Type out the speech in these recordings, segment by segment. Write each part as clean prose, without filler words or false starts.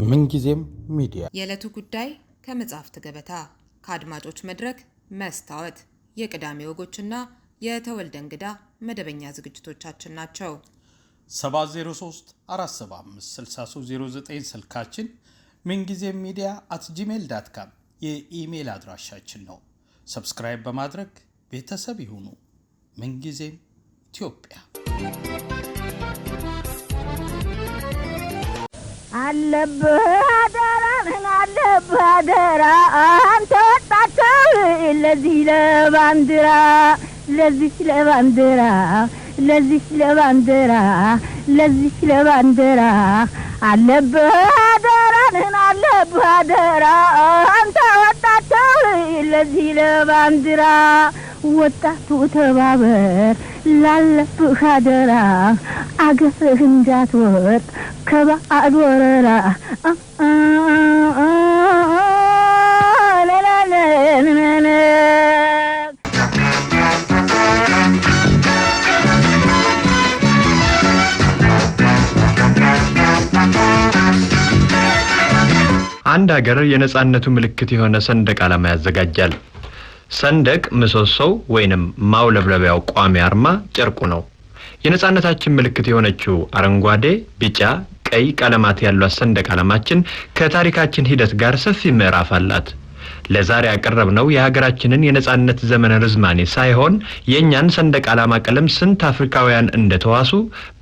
ምንጊዜም ሚዲያ የዕለቱ ጉዳይ ከመጽሐፍት ገበታ ከአድማጮች መድረክ መስታወት የቅዳሜ ወጎችና የተወልደ እንግዳ መደበኛ ዝግጅቶቻችን ናቸው። 703-475-6309 ስልካችን ምንጊዜም media@gmail.com የኢሜል አድራሻችን ነው። ሰብስክራይብ በማድረግ ቤተሰብ ይሁኑ። ምንጊዜም ኢትዮጵያ አለብህ አደራ አንተ ወጣቸው ለዚህ ለባንዲራ አለብህ አደራ አንተ ወጣቸው ለዚህ ለባንዲራ ወጣቱ ተባበር ላለብህ አደራ አገርህ እንዳትወጥ ከባዕድ ወረራ አንድ ሀገር የነጻነቱ ምልክት የሆነ ሰንደቅ ዓላማ ያዘጋጃል። ሰንደቅ ምሰሶው ወይንም ማውለብለቢያው ቋሚ አርማ ጨርቁ ነው። የነጻነታችን ምልክት የሆነችው አረንጓዴ፣ ቢጫ፣ ቀይ ቀለማት ያሏት ሰንደቅ ዓላማችን ከታሪካችን ሂደት ጋር ሰፊ ምዕራፍ አላት። ለዛሬ ያቀረብነው የሀገራችንን የነጻነት ዘመን ርዝማኔ ሳይሆን የኛን ሰንደቅ ዓላማ ቀለም ስንት አፍሪካውያን እንደተዋሱ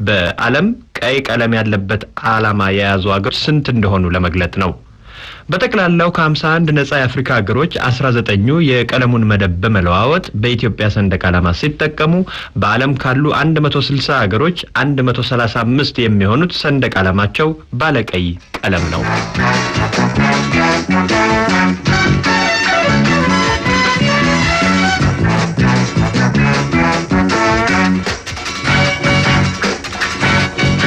በዓለም ቀይ ቀለም ያለበት ዓላማ የያዙ ሀገሮች ስንት እንደሆኑ ለመግለጥ ነው። በተቀላላው ከ51 ነጻ የአፍሪካ ሀገሮች 19ኙ የቀለሙን መደብ በመለዋወጥ በኢትዮጵያ ሰንደቅ ዓላማ ሲጠቀሙ በዓለም ካሉ 160 ሀገሮች 135 የሚሆኑት ሰንደቅ ዓላማቸው ባለቀይ ቀለም ነው።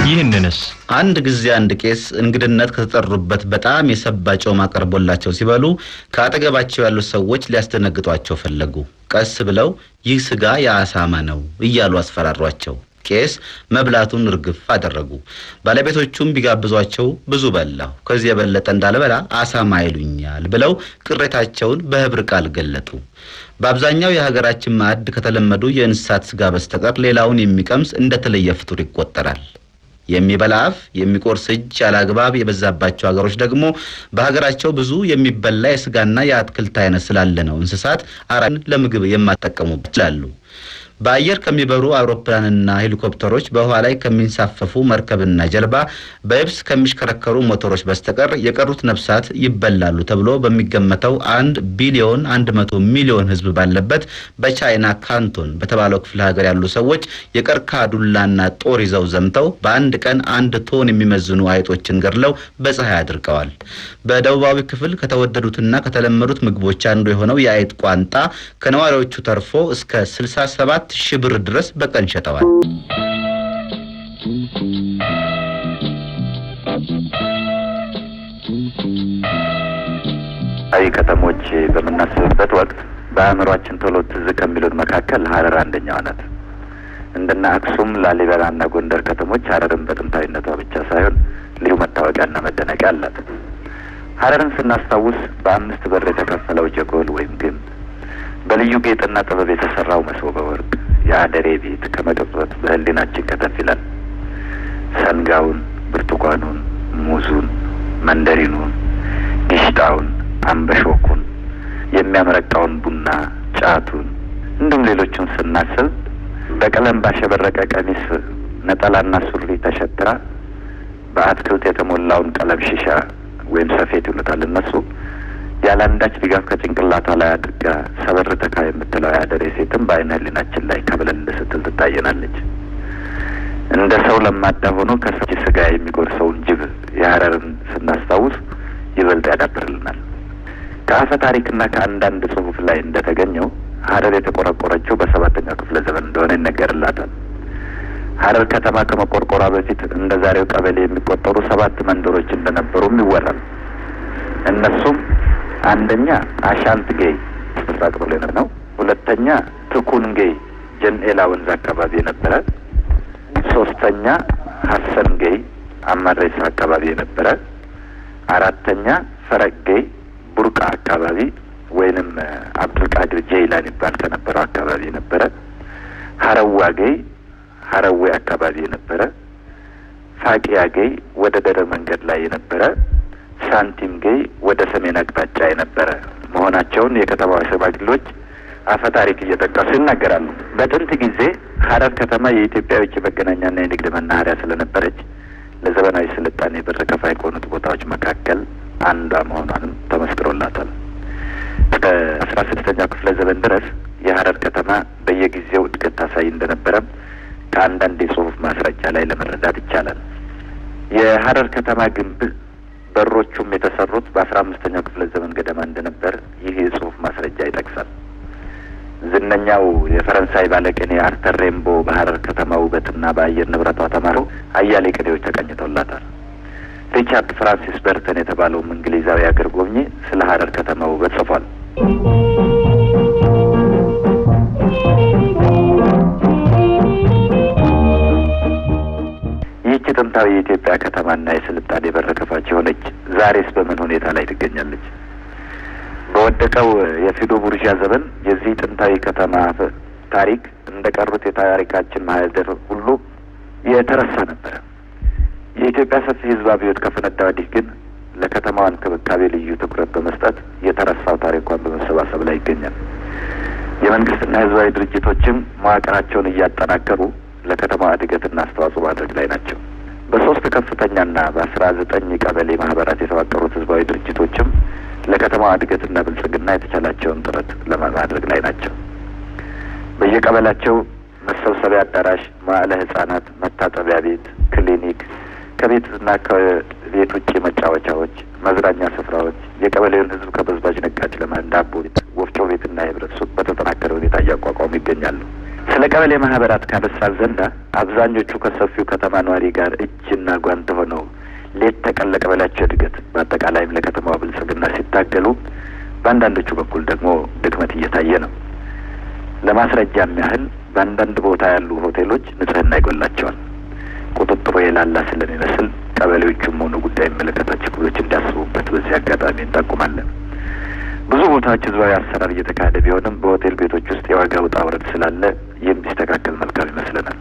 ይህንንስ አንድ ጊዜ አንድ ቄስ እንግድነት ከተጠሩበት በጣም የሰባጨው ማቀርቦላቸው ሲበሉ ከአጠገባቸው ያሉ ሰዎች ሊያስደነግጧቸው ፈለጉ። ቀስ ብለው ይህ ስጋ የአሳማ ነው እያሉ አስፈራሯቸው። ቄስ መብላቱን እርግፍ አደረጉ። ባለቤቶቹም ቢጋብዟቸው ብዙ በላው፣ ከዚህ የበለጠ እንዳልበላ አሳማ ይሉኛል ብለው ቅሬታቸውን በህብር ቃል ገለጡ። በአብዛኛው የሀገራችን ማዕድ ከተለመዱ የእንስሳት ስጋ በስተቀር ሌላውን የሚቀምስ እንደተለየ ፍጡር ይቆጠራል። የሚበላ አፍ የሚቆርስ እጅ ያላግባብ የበዛባቸው ሀገሮች ደግሞ በሀገራቸው ብዙ የሚበላ የስጋና የአትክልት አይነት ስላለ ነው እንስሳት አራን ለምግብ የማይጠቀሙበት ይላሉ። በአየር ከሚበሩ አውሮፕላንና ሄሊኮፕተሮች በውሃ ላይ ከሚንሳፈፉ መርከብና ጀልባ በየብስ ከሚሽከረከሩ ሞተሮች በስተቀር የቀሩት ነፍሳት ይበላሉ ተብሎ በሚገመተው 1 ቢሊዮን 100 ሚሊዮን ህዝብ ባለበት በቻይና ካንቶን በተባለው ክፍለ ሀገር ያሉ ሰዎች የቀርከሃ ዱላና ጦር ይዘው ዘምተው በአንድ ቀን 1 ቶን የሚመዝኑ አይጦችን ገድለው በፀሐይ አድርቀዋል። በደቡባዊ ክፍል ከተወደዱትና ከተለመዱት ምግቦች አንዱ የሆነው የአይጥ ቋንጣ ከነዋሪዎቹ ተርፎ እስከ 67 ሺህ ብር ድረስ በቀን ሸጠዋል። አይ ከተሞች በመናስብበት ወቅት በአእምሮአችን ቶሎ ትዝ ከሚሉት መካከል ሀረር አንደኛው ናት። እንደና አክሱም፣ ላሊበላና ጎንደር ከተሞች ሀረርን በጥንታዊነቷ ብቻ ሳይሆን ልዩ መታወቂያና መደነቂያ አላት። ሀረርን ስናስታውስ በ5 በር የተከፈለው ጀጎል ወይም ግንብ፣ በልዩ ጌጥና ጥበብ የተሰራው መሶበ ወርቅ፣ የአደሬ ቤት ከመቅጽበት በህሊናችን ከተፍ ይላል። ሰንጋውን፣ ብርቱካኑን፣ ሙዙን፣ መንደሪኑን፣ ጊሽጣውን፣ አንበሾኩን፣ የሚያመረቃውን ቡና፣ ጫቱን እንዲሁም ሌሎቹን ስናስብ በቀለም ባሸበረቀ ቀሚስ ነጠላና ሱሪ ተሸትራ በአትክልት የተሞላውን ቀለም ሺሻ ወይም ሰፌድ ይሉታል እነሱ ያላንዳች ድጋፍ ከጭንቅላቷ ላይ አድርጋ ሰበር ተካ የምትለው የአደሬ ሴትም በአይነ ህሊናችን ላይ ከብለል ስትል ትታየናለች። እንደ ሰው ለማዳ ሆኖ ከሰው ስጋ የሚጎርሰውን ጅብ የሀረርን ስናስታውስ ይበልጥ ያዳብርልናል። ከአፈ ታሪክና ከአንዳንድ ጽሑፍ ላይ እንደተገኘው ሀረር የተቆረቆረችው በ7ኛው ክፍለ ዘመን እንደሆነ ይነገርላታል። ሀረር ከተማ ከመቆርቆሯ በፊት እንደ ዛሬው ቀበሌ የሚቆጠሩ 7 መንደሮች እንደነበሩም ይወራል። እነሱም አንደኛ አሻንት ጌይ ምስራቅ ብለን ነው። ሁለተኛ ትኩን ጌይ ጀንኤላ ወንዝ አካባቢ የነበረ፣ ሶስተኛ ሀሰን ጌይ አማሬሳ አካባቢ የነበረ፣ አራተኛ ፈረጌ ቡርቃ አካባቢ ወይንም አብዱልቃድር ጀይላን ይባል ከነበረው አካባቢ ነበረ። ሀረዋጌ ሀረዌ አካባቢ ነበረ። ፋቂያጌ ወደ ደረ መንገድ ላይ ነበረ። ሳንቲምጌ ወደ ሰሜን አቅጣጫ የነበረ መሆናቸውን የከተማው ሽማግሌዎች አፈታሪክ እየጠቀሱ ይናገራሉ። በጥንት ጊዜ ሀረር ከተማ የኢትዮጵያ ውጭ መገናኛና የንግድ መናኸሪያ ስለነበረች ለዘመናዊ ስልጣኔ በር ከፋይ ከሆኑት ቦታዎች መካከል አንዷ መሆኗንም ተመስክሮላታል። ከ16ኛው ክፍለ ዘመን ድረስ የሀረር ከተማ በየጊዜው እድገት ታሳይ እንደነበረም ከአንዳንድ የጽሁፍ ማስረጃ ላይ ለመረዳት ይቻላል። የሀረር ከተማ ግንብ በሮቹም የተሰሩት በ15ኛው ክፍለ ዘመን ገደማ እንደነበር ይህ የጽሁፍ ማስረጃ ይጠቅሳል። ዝነኛው የፈረንሳይ ባለቅኔ አርተር ሬምቦ በሀረር ከተማ ውበትና በአየር ንብረቷ ተማረው አያሌ ቅኔዎች ተቀኝተውላታል። ሪቻርድ ፍራንሲስ በርተን የተባለው እንግሊዛዊ አገር ጎብኚ ስለ ሀረር ከተማ ውበት ጽፏል። ይህች ጥንታዊ የኢትዮጵያ ከተማና የስልጣኔ በር ከፋች የሆነች ዛሬስ በምን ሁኔታ ላይ ትገኛለች? በወደቀው የፊዶ ቡርዣ ዘመን የዚህ ጥንታዊ ከተማ ታሪክ እንደቀሩት የታሪካችን ማህደር ሁሉ የተረሳ ነበር። የኢትዮጵያ ሰፊ ህዝብ አብዮት ከፈነዳ ወዲህ ግን ለከተማዋ እንክብካቤ ልዩ ትኩረት በመስጠት የተረሳው ታሪኳን በመሰባሰብ ላይ ይገኛል። የመንግስትና ህዝባዊ ድርጅቶችም መዋቅራቸውን እያጠናከሩ ለከተማዋ እድገትና አስተዋጽኦ ማድረግ ላይ ናቸው። በ3 ከፍተኛና በ19 ቀበሌ ማህበራት የተዋቀሩት ህዝባዊ ድርጅቶችም ለከተማዋ እድገትና ብልጽግና የተቻላቸውን ጥረት ለማድረግ ላይ ናቸው። በየቀበሌያቸው መሰብሰቢያ አዳራሽ፣ መዋዕለ ህጻናት፣ መታጠቢያ ቤት፣ ክሊኒክ፣ ከቤትና ከቤት ውጭ መጫወቻዎች፣ መዝናኛ ስፍራዎች፣ የቀበሌውን ህዝብ ከበዝባዥ ነጋዴ ዳቦ ቤት፣ ወፍጮ ቤትና የህብረት ሱቅ በተጠናከረ ሁኔታ እያቋቋሙ ይገኛሉ። ስለ ቀበሌ ማህበራት ካነሳን ዘንዳ አብዛኞቹ ከሰፊው ከተማ ነዋሪ ጋር እጅና ጓንት ሆነው ሌት ተቀን ለቀበሌያቸው እድገት በአጠቃላይም ለከተማዋ ብልጽግና ሲታገሉ፣ በአንዳንዶቹ በኩል ደግሞ ድክመት እየታየ ነው። ለማስረጃም ያህል በአንዳንድ ቦታ ያሉ ሆቴሎች ንጽህና ይጎላቸዋል። ቁጥጥሩ የላላ ስለሚመስል ቀበሌዎቹም ሆኑ ጉዳይ የሚመለከታቸው ክፍሎች እንዲያስቡበት በዚህ አጋጣሚ እንጠቁማለን። ብዙ ቦታዎች ህዝባዊ አሰራር እየተካሄደ ቢሆንም በሆቴል ቤቶች ውስጥ የዋጋ ውጣ ውረድ ስላለ ይህም ቢስተካከል መልካም ይመስለናል።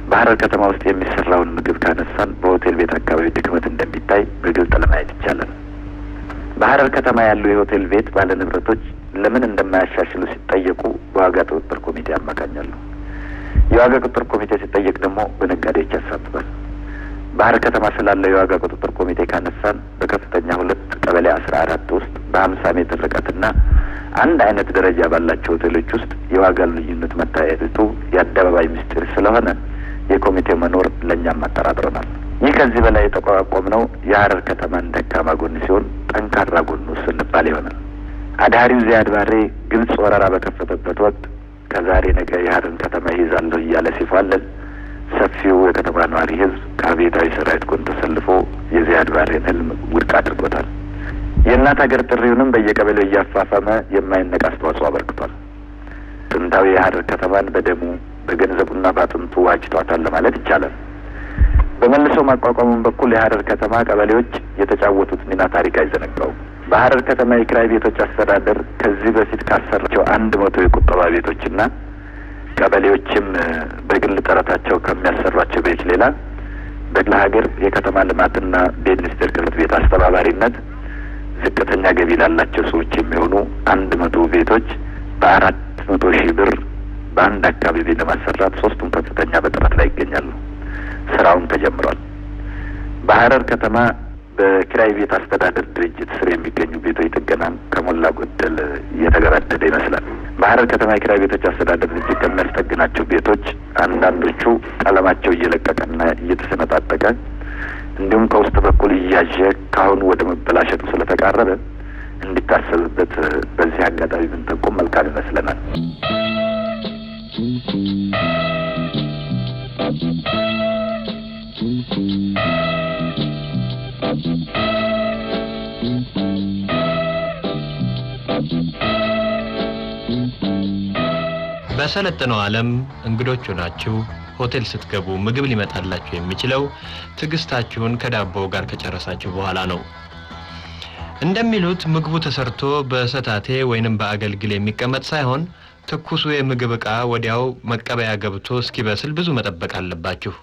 በሀረር ከተማ ውስጥ የሚሰራውን ምግብ ካነሳን በሆቴል ቤት አካባቢ ድክመት እንደሚታይ በግልጽ ለማየት ይቻላል። በሀረር ከተማ ያሉ የሆቴል ቤት ባለ ንብረቶች ለምን እንደማያሻሽሉ ሲጠየቁ በዋጋ ቁጥጥር ኮሚቴ ያማካኛሉ። የዋጋ ቁጥጥር ኮሚቴ ሲጠየቅ ደግሞ በነጋዴዎች ያሳትፋል። በሀረር ከተማ ስላለው የዋጋ ቁጥጥር ኮሚቴ ካነሳን በከፍተኛ 2 ቀበሌ 14 ውስጥ በ50 ሜትር ርቀትና አንድ አይነት ደረጃ ባላቸው ሆቴሎች ውስጥ የዋጋ ልዩነት መታየቱ የአደባባይ ምስጢር ስለሆነ የኮሚቴው መኖር ለእኛም አጠራጥሮናል። ይህ ከዚህ በላይ የተቋቋምነው የሀረር ከተማን ደካማ ጎን ሲሆን ጠንካራ ጎኑ ስንባል ይሆናል። አድሃሪው ዚያድ ባሬ ግብጽ ወረራ በከፈተበት ወቅት ከዛሬ ነገ የሀረርን ከተማ ይይዛለሁ እያለ ሲፋለል ሰፊው የከተማ ነዋሪ ህዝብ ከአብዮታዊ ሰራዊት ጎን ተሰልፎ የዚያድ ባሬን ህልም ውድቅ አድርጎታል። የእናት ሀገር ጥሪውንም በየቀበሌው እያፋፋመ የማይነቅ አስተዋጽኦ አበርክቷል። ጥንታዊ የሀረር ከተማን በደሙ በገንዘቡና በአጥንቱ ዋጅቷታል ለማለት ይቻላል። በመልሶ ማቋቋሙን በኩል የሀረር ከተማ ቀበሌዎች የተጫወቱት ሚና ታሪክ አይዘነጋውም። በሀረር ከተማ የኪራይ ቤቶች አስተዳደር ከዚህ በፊት ካሰራቸው 100 የቁጠባ ቤቶችና ቀበሌዎችም በግል ጥረታቸው ከሚያሰሯቸው ቤቶች ሌላ በክፍለ ሀገር የከተማ ልማትና ቤት ሚኒስቴር ጽሕፈት ቤት አስተባባሪነት ዝቅተኛ ገቢ ላላቸው ሰዎች የሚሆኑ 100 ቤቶች በ400,000 ብር በአንድ አካባቢ ለማሰራት 3ቱም ከፍተኛ በጥረት ላይ ይገኛሉ። ስራውን ተጀምሯል። በሀረር ከተማ በኪራይ ቤት አስተዳደር ድርጅት ስር የሚገኙ ቤቶች ጥገናን ከሞላ ጎደል እየተገባደደ ይመስላል። በሀረር ከተማ የኪራይ ቤቶች አስተዳደር ድርጅት ከሚያስጠግናቸው ቤቶች አንዳንዶቹ ቀለማቸው እየለቀቀና እየተሰነጣጠቀ እንዲሁም ከውስጥ በኩል እያዠ ካሁኑ ወደ መበላሸቱ ስለተቃረበ እንዲታሰብበት በዚህ አጋጣሚ ብንጠቁም መልካም ይመስለናል። በሰለጠነው ዓለም እንግዶች ሆናችሁ ሆቴል ስትገቡ ምግብ ሊመጣላችሁ የሚችለው ትዕግስታችሁን ከዳቦው ጋር ከጨረሳችሁ በኋላ ነው። እንደሚሉት ምግቡ ተሰርቶ በሰታቴ ወይንም በአገልግል የሚቀመጥ ሳይሆን ትኩሱ የምግብ ዕቃ ወዲያው መቀበያ ገብቶ እስኪበስል ብዙ መጠበቅ አለባችሁ።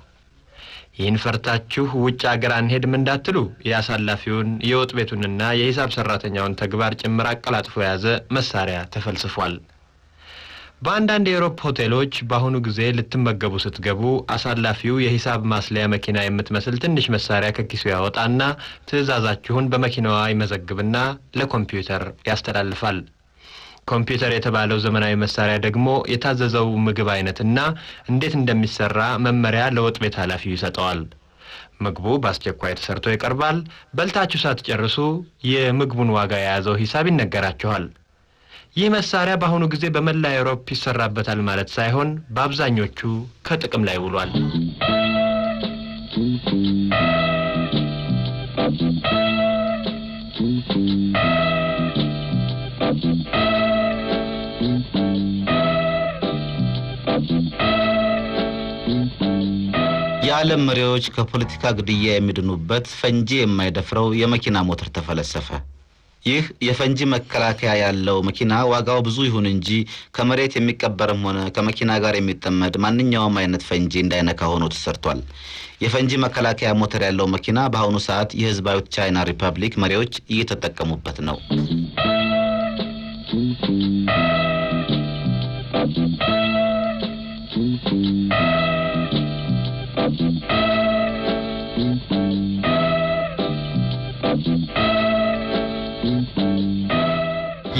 ይህን ፈርታችሁ ውጭ አገር አንሄድም እንዳትሉ ያሳላፊውን የወጥ ቤቱንና የሂሳብ ሰራተኛውን ተግባር ጭምር አቀላጥፎ የያዘ መሳሪያ ተፈልስፏል። በአንዳንድ የአውሮፓ ሆቴሎች በአሁኑ ጊዜ ልትመገቡ ስትገቡ አሳላፊው የሂሳብ ማስለያ መኪና የምትመስል ትንሽ መሳሪያ ከኪሱ ያወጣና ትዕዛዛችሁን በመኪናዋ ይመዘግብና ለኮምፒውተር ያስተላልፋል። ኮምፒውተር የተባለው ዘመናዊ መሳሪያ ደግሞ የታዘዘው ምግብ አይነትና እንዴት እንደሚሰራ መመሪያ ለወጥ ቤት ኃላፊው ይሰጠዋል። ምግቡ በአስቸኳይ ተሰርቶ ይቀርባል። በልታችሁ ሳትጨርሱ የምግቡን ዋጋ የያዘው ሂሳብ ይነገራችኋል። ይህ መሳሪያ በአሁኑ ጊዜ በመላ አውሮፓ ይሰራበታል ማለት ሳይሆን በአብዛኞቹ ከጥቅም ላይ ውሏል። የዓለም መሪዎች ከፖለቲካ ግድያ የሚድኑበት ፈንጂ የማይደፍረው የመኪና ሞተር ተፈለሰፈ። ይህ የፈንጂ መከላከያ ያለው መኪና ዋጋው ብዙ ይሁን እንጂ ከመሬት የሚቀበርም ሆነ ከመኪና ጋር የሚጠመድ ማንኛውም አይነት ፈንጂ እንዳይነካ ሆኖ ተሰርቷል። የፈንጂ መከላከያ ሞተር ያለው መኪና በአሁኑ ሰዓት የህዝባዊት ቻይና ሪፐብሊክ መሪዎች እየተጠቀሙበት ነው።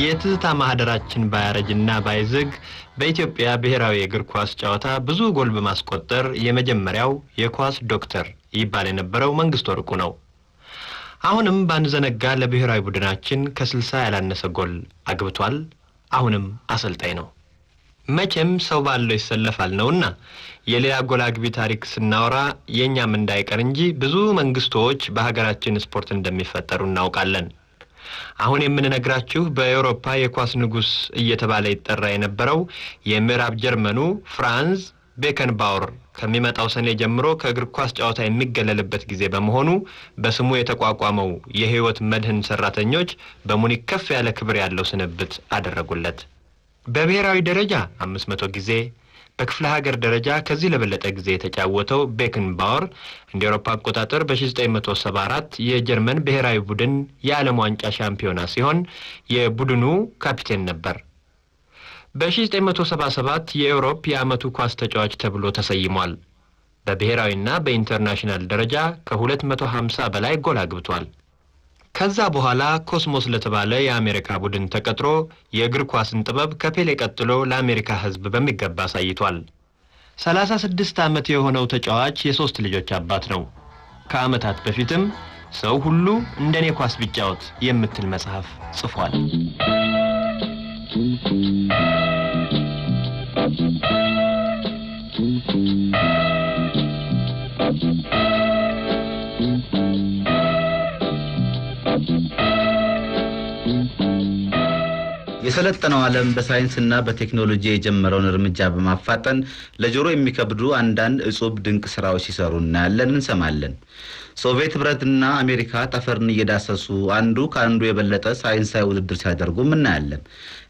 የትዝታ ማህደራችን ባያረጅና ባይዝግ በኢትዮጵያ ብሔራዊ የእግር ኳስ ጨዋታ ብዙ ጎል በማስቆጠር የመጀመሪያው የኳስ ዶክተር ይባል የነበረው መንግስቱ ወርቁ ነው። አሁንም ባንዘነጋ ለብሔራዊ ቡድናችን ከ60 ያላነሰ ጎል አግብቷል። አሁንም አሰልጣኝ ነው። መቼም ሰው ባለው ይሰለፋል ነውና የሌላ ጎል አግቢ ታሪክ ስናወራ የኛም እንዳይቀር እንጂ ብዙ መንግስቶች በሀገራችን ስፖርት እንደሚፈጠሩ እናውቃለን። አሁን የምንነግራችሁ በአውሮፓ የኳስ ንጉስ እየተባለ ይጠራ የነበረው የምዕራብ ጀርመኑ ፍራንዝ ቤከንባወር ከሚመጣው ሰኔ ጀምሮ ከእግር ኳስ ጨዋታ የሚገለልበት ጊዜ በመሆኑ በስሙ የተቋቋመው የህይወት መድህን ሰራተኞች በሙኒክ ከፍ ያለ ክብር ያለው ስንብት አደረጉለት። በብሔራዊ ደረጃ 500 ጊዜ፣ በክፍለ ሀገር ደረጃ ከዚህ ለበለጠ ጊዜ የተጫወተው ቤከንባወር እንደ አውሮፓ አቆጣጠር በ1974 የጀርመን ብሔራዊ ቡድን የዓለም ዋንጫ ሻምፒዮና ሲሆን የቡድኑ ካፒቴን ነበር። በ1977 የአውሮፓ የዓመቱ ኳስ ተጫዋች ተብሎ ተሰይሟል። በብሔራዊና በኢንተርናሽናል ደረጃ ከ250 በላይ ጎል አግብቷል። ከዛ በኋላ ኮስሞስ ለተባለ የአሜሪካ ቡድን ተቀጥሮ የእግር ኳስን ጥበብ ከፔሌ ቀጥሎ ለአሜሪካ ሕዝብ በሚገባ አሳይቷል። 36 ዓመት የሆነው ተጫዋች የ3 ልጆች አባት ነው። ከዓመታት በፊትም ሰው ሁሉ እንደኔ ኳስ ቢጫወት የምትል መጽሐፍ ጽፏል። የሰለጠነው ዓለም በሳይንስና በቴክኖሎጂ የጀመረውን እርምጃ በማፋጠን ለጆሮ የሚከብዱ አንዳንድ እጹብ ድንቅ ስራዎች ሲሰሩ እናያለን፣ እንሰማለን። ሶቪየት ህብረትና አሜሪካ ጠፈርን እየዳሰሱ አንዱ ከአንዱ የበለጠ ሳይንሳዊ ውድድር ሲያደርጉም እናያለን።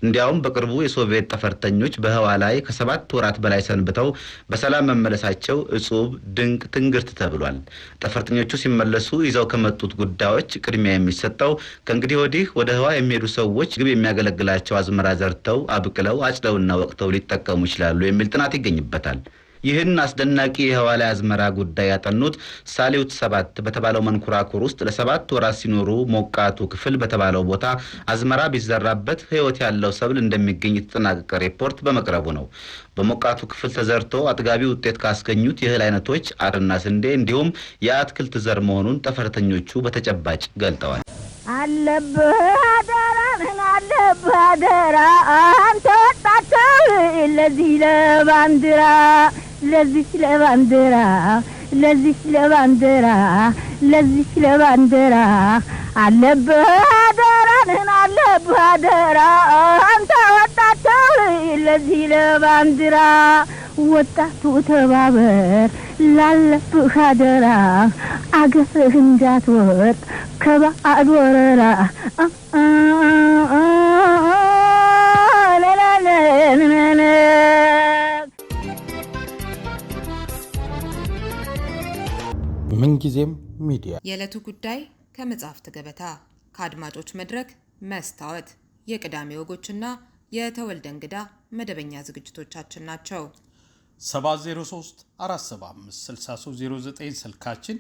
እንዲያውም በቅርቡ የሶቪየት ጠፈርተኞች በህዋ ላይ ከ7 ወራት በላይ ሰንብተው በሰላም መመለሳቸው እጹብ ድንቅ ትንግርት ተብሏል። ጠፈርተኞቹ ሲመለሱ ይዘው ከመጡት ጉዳዮች ቅድሚያ የሚሰጠው ከእንግዲህ ወዲህ ወደ ህዋ የሚሄዱ ሰዎች ግብ የሚያገለግላቸው አዝመራ ዘርተው አብቅለው አጭደውና ወቅተው ሊጠቀሙ ይችላሉ የሚል ጥናት ይገኝበታል። ይህን አስደናቂ የህዋ ላይ አዝመራ ጉዳይ ያጠኑት ሳሊውት 7 በተባለው መንኮራኩር ውስጥ ለ7 ወራት ሲኖሩ ሞቃቱ ክፍል በተባለው ቦታ አዝመራ ቢዘራበት ህይወት ያለው ሰብል እንደሚገኝ የተጠናቀቀ ሪፖርት በመቅረቡ ነው። በሞቃቱ ክፍል ተዘርቶ አጥጋቢ ውጤት ካስገኙት የእህል አይነቶች አርና ስንዴ እንዲሁም የአትክልት ዘር መሆኑን ጠፈርተኞቹ በተጨባጭ ገልጠዋል። አለብህ አደራ አንተ ወጣት ለዚህ ለባንዲራ ለዚህ ለባንዲራ ለዚህ ለባንዲራ ለዚህ ለባንዲራ አለብህ አደራ አንተ ወጣት ለዚህ ለባንዲራ ወጣቱ ተባበር ላለብህ አደራ አገርህ እንዳትወጥ ከባዕድ ወረራ ምንጊዜም ሚዲያ የዕለቱ ጉዳይ ከመጽሐፍት ገበታ ከአድማጮች መድረክ መስታወት የቅዳሜ ወጎችና የተወልደ እንግዳ መደበኛ ዝግጅቶቻችን ናቸው። 703 475 6309 ስልካችን፣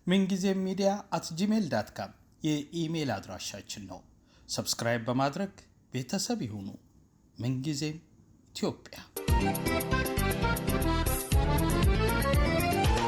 ምንጊዜም ሚዲያ @gmail.com የኢሜል አድራሻችን ነው። ሰብስክራይብ በማድረግ ቤተሰብ ይሁኑ። ምንጊዜም ኢትዮጵያ